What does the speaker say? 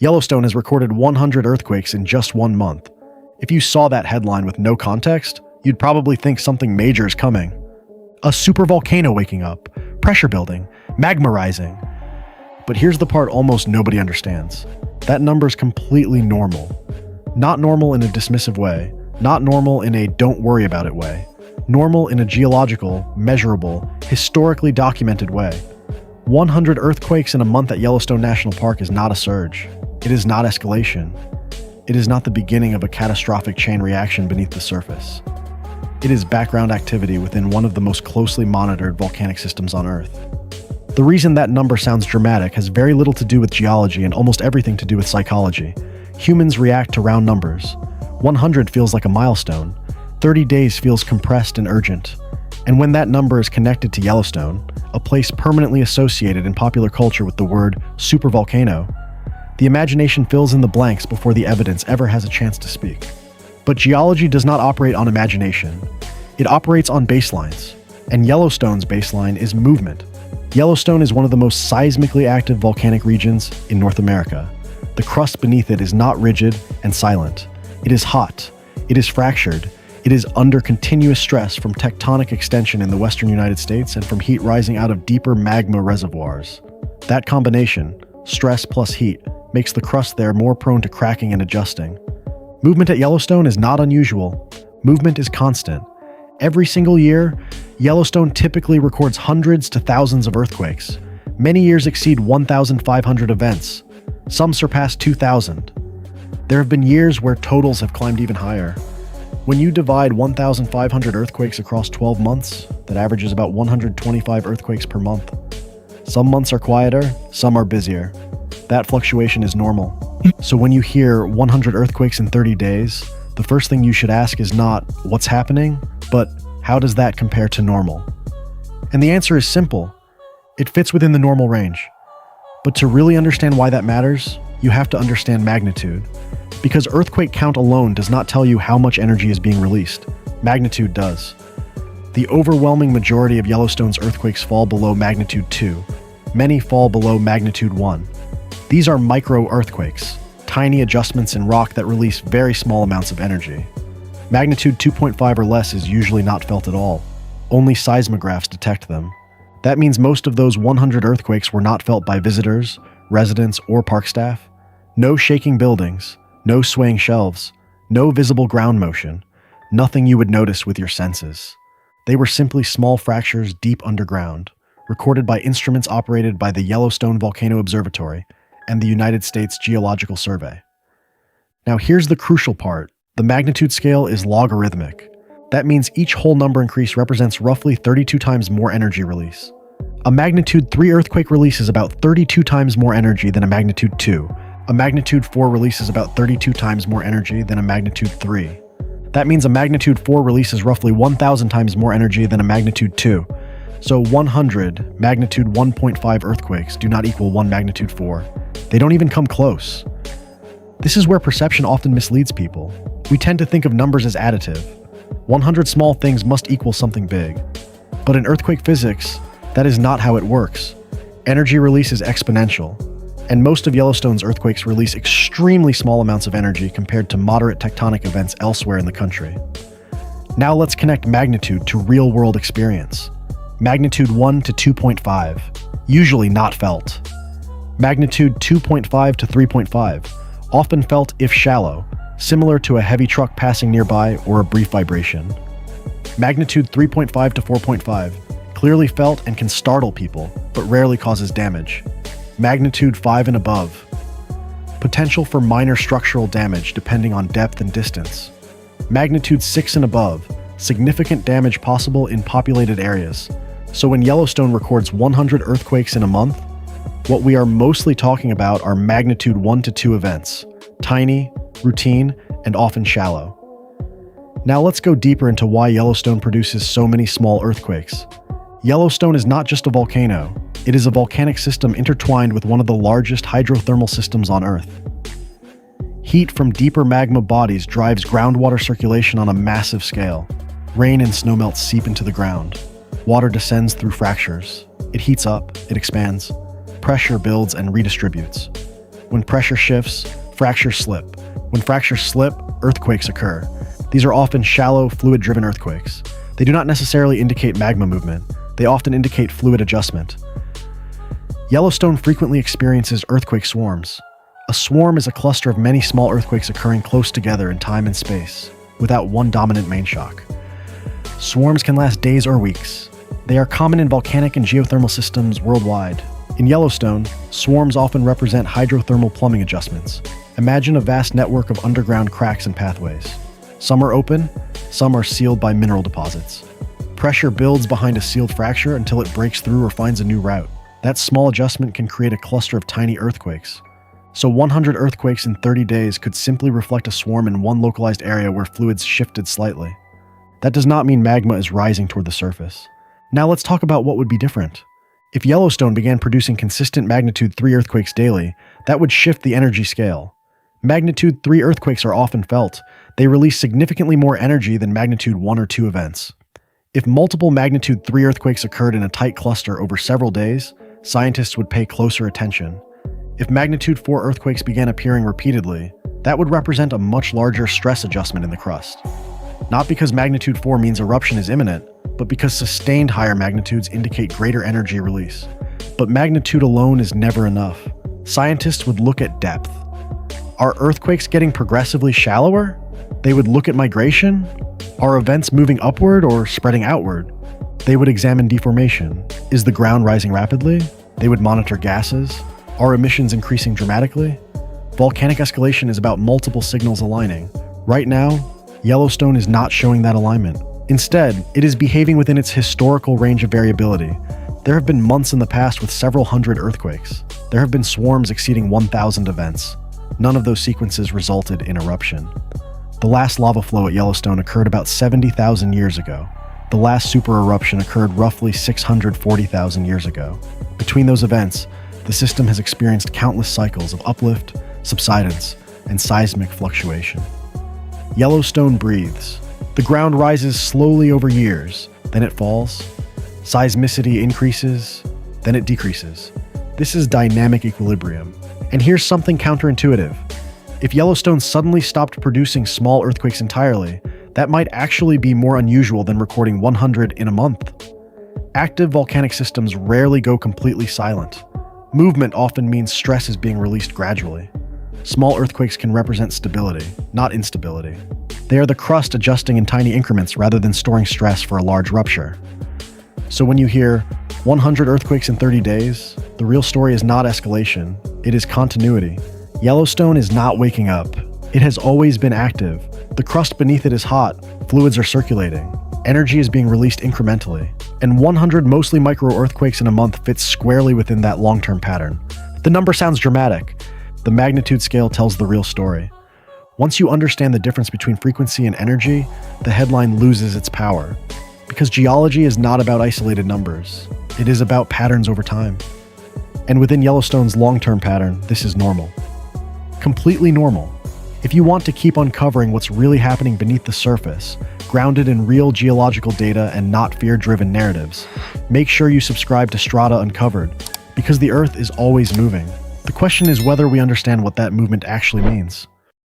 Yellowstone has recorded 100 earthquakes in just 1 month. If you saw that headline with no context, you'd probably think something major is coming. A supervolcano waking up, pressure building, magma rising. But here's the part almost nobody understands. That number's completely normal. Not normal in a dismissive way, not normal in a don't worry about it way. Normal in a geological, measurable, historically documented way. 100 earthquakes in a month at Yellowstone National Park is not a surge. It is not escalation. It is not the beginning of a catastrophic chain reaction beneath the surface. It is background activity within one of the most closely monitored volcanic systems on Earth. The reason that number sounds dramatic has very little to do with geology and almost everything to do with psychology. Humans react to round numbers. 100 feels like a milestone. 30 days feels compressed and urgent. And when that number is connected to Yellowstone, a place permanently associated in popular culture with the word supervolcano, the imagination fills in the blanks before the evidence ever has a chance to speak. But geology does not operate on imagination. It operates on baselines. And Yellowstone's baseline is movement. Yellowstone is one of the most seismically active volcanic regions in North America. The crust beneath it is not rigid and silent. It is hot. It is fractured. It is under continuous stress from tectonic extension in the western United States and from heat rising out of deeper magma reservoirs. That combination, stress plus heat, makes the crust there more prone to cracking and adjusting. Movement at Yellowstone is not unusual. Movement is constant. Every single year, Yellowstone typically records hundreds to thousands of earthquakes. Many years exceed 1,500 events. Some surpass 2,000. There have been years where totals have climbed even higher. When you divide 1,500 earthquakes across 12 months, that averages about 125 earthquakes per month. Some months are quieter, some are busier. That fluctuation is normal. So when you hear 100 earthquakes in 30 days, the first thing you should ask is not what's happening, but how does that compare to normal? And the answer is simple. It fits within the normal range. But to really understand why that matters, you have to understand magnitude. Because earthquake count alone does not tell you how much energy is being released. Magnitude does. The overwhelming majority of Yellowstone's earthquakes fall below magnitude 2. Many fall below magnitude 1. These are micro-earthquakes, tiny adjustments in rock that release very small amounts of energy. Magnitude 2.5 or less is usually not felt at all. Only seismographs detect them. That means most of those 100 earthquakes were not felt by visitors, residents, or park staff. No shaking buildings, no swaying shelves, no visible ground motion, nothing you would notice with your senses. They were simply small fractures deep underground, recorded by instruments operated by the Yellowstone Volcano Observatory and the United States Geological Survey. Now here's the crucial part. The magnitude scale is logarithmic. That means each whole number increase represents roughly 32 times more energy release. A magnitude 3 earthquake releases about 32 times more energy than a magnitude 2. A magnitude 4 releases about 32 times more energy than a magnitude 3. That means a magnitude 4 releases roughly 1,000 times more energy than a magnitude 2. So 100 magnitude 1.5 earthquakes do not equal 1 magnitude 4. They don't even come close. This is where perception often misleads people. We tend to think of numbers as additive. 100 small things must equal something big. But in earthquake physics, that is not how it works. Energy release is exponential. And most of Yellowstone's earthquakes release extremely small amounts of energy compared to moderate tectonic events elsewhere in the country. Now let's connect magnitude to real-world experience. Magnitude 1 to 2.5, usually not felt. Magnitude 2.5 to 3.5, often felt if shallow, similar to a heavy truck passing nearby or a brief vibration. Magnitude 3.5 to 4.5, clearly felt and can startle people, but rarely causes damage. Magnitude 5 and above. Potential for minor structural damage depending on depth and distance. Magnitude 6 and above. Significant damage possible in populated areas. So when Yellowstone records 100 earthquakes in a month, what we are mostly talking about are magnitude 1 to 2 events. Tiny, routine, and often shallow. Now let's go deeper into why Yellowstone produces so many small earthquakes. Yellowstone is not just a volcano. It is a volcanic system intertwined with one of the largest hydrothermal systems on Earth. Heat from deeper magma bodies drives groundwater circulation on a massive scale. Rain and snowmelt seep into the ground. Water descends through fractures. It heats up, it expands. Pressure builds and redistributes. When pressure shifts, fractures slip. When fractures slip, earthquakes occur. These are often shallow, fluid-driven earthquakes. They do not necessarily indicate magma movement. They often indicate fluid adjustment. Yellowstone frequently experiences earthquake swarms. A swarm is a cluster of many small earthquakes occurring close together in time and space, without one dominant main shock. Swarms can last days or weeks. They are common in volcanic and geothermal systems worldwide. In Yellowstone, swarms often represent hydrothermal plumbing adjustments. Imagine a vast network of underground cracks and pathways. Some are open, some are sealed by mineral deposits. Pressure builds behind a sealed fracture until it breaks through or finds a new route. That small adjustment can create a cluster of tiny earthquakes. So 100 earthquakes in 30 days could simply reflect a swarm in one localized area where fluids shifted slightly. That does not mean magma is rising toward the surface. Now let's talk about what would be different. If Yellowstone began producing consistent magnitude 3 earthquakes daily, that would shift the energy scale. Magnitude 3 earthquakes are often felt. They release significantly more energy than magnitude 1 or 2 events. If multiple magnitude 3 earthquakes occurred in a tight cluster over several days, scientists would pay closer attention. If magnitude 4 earthquakes began appearing repeatedly, that would represent a much larger stress adjustment in the crust. Not because magnitude 4 means eruption is imminent, but because sustained higher magnitudes indicate greater energy release. But magnitude alone is never enough. Scientists would look at depth. Are earthquakes getting progressively shallower? They would look at migration. Are events moving upward or spreading outward? They would examine deformation. Is the ground rising rapidly? They would monitor gases. Are emissions increasing dramatically? Volcanic escalation is about multiple signals aligning. Right now, Yellowstone is not showing that alignment. Instead, it is behaving within its historical range of variability. There have been months in the past with several hundred earthquakes. There have been swarms exceeding 1,000 events. None of those sequences resulted in eruption. The last lava flow at Yellowstone occurred about 70,000 years ago. The last super eruption occurred roughly 640,000 years ago. Between those events, the system has experienced countless cycles of uplift, subsidence, and seismic fluctuation. Yellowstone breathes. The ground rises slowly over years, then it falls. Seismicity increases, then it decreases. This is dynamic equilibrium. And here's something counterintuitive. If Yellowstone suddenly stopped producing small earthquakes entirely, that might actually be more unusual than recording 100 in a month. Active volcanic systems rarely go completely silent. Movement often means stress is being released gradually. Small earthquakes can represent stability, not instability. They are the crust adjusting in tiny increments rather than storing stress for a large rupture. So when you hear 100 earthquakes in 30 days, the real story is not escalation, it is continuity. Yellowstone is not waking up. It has always been active. The crust beneath it is hot, fluids are circulating, energy is being released incrementally, and 100 mostly micro earthquakes in a month fits squarely within that long-term pattern. The number sounds dramatic. The magnitude scale tells the real story. Once you understand the difference between frequency and energy, the headline loses its power. Because geology is not about isolated numbers. It is about patterns over time. And within Yellowstone's long-term pattern, this is normal. Completely normal. If you want to keep uncovering what's really happening beneath the surface, grounded in real geological data and not fear-driven narratives, make sure you subscribe to Strata Uncovered, because the Earth is always moving. The question is whether we understand what that movement actually means.